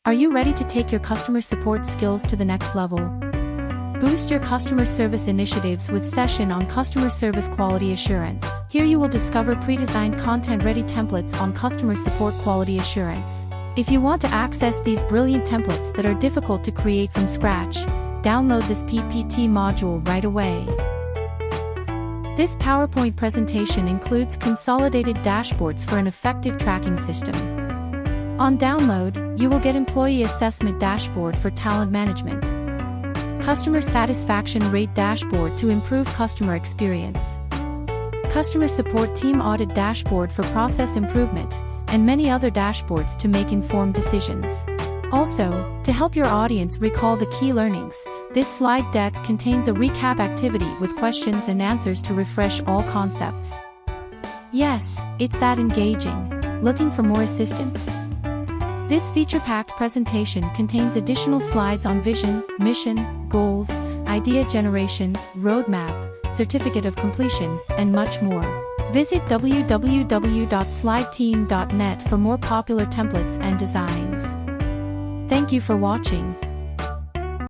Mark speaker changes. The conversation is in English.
Speaker 1: Are you ready to take your customer support skills to the next level? Boost your customer service initiatives with session on customer service quality assurance. Here you will discover pre-designed content-ready templates on customer support quality assurance. If you want to access these brilliant templates that are difficult to create from scratch, download this PPT module right away. This PowerPoint presentation includes consolidated dashboards for an effective tracking system. On download, you will get Employee Assessment Dashboard for talent management, Customer Satisfaction Rate Dashboard to improve customer experience, Customer Support Team Audit Dashboard for process improvement, and many other dashboards to make informed decisions. Also, to help your audience recall the key learnings, this slide deck contains a recap activity with questions and answers to refresh all concepts. Yes, it's that engaging. Looking for more assistance? This feature-packed presentation contains additional slides on vision, mission, goals, idea generation, roadmap, certificate of completion, and much more. Visit www.slideteam.net for more popular templates and designs. Thank you for watching.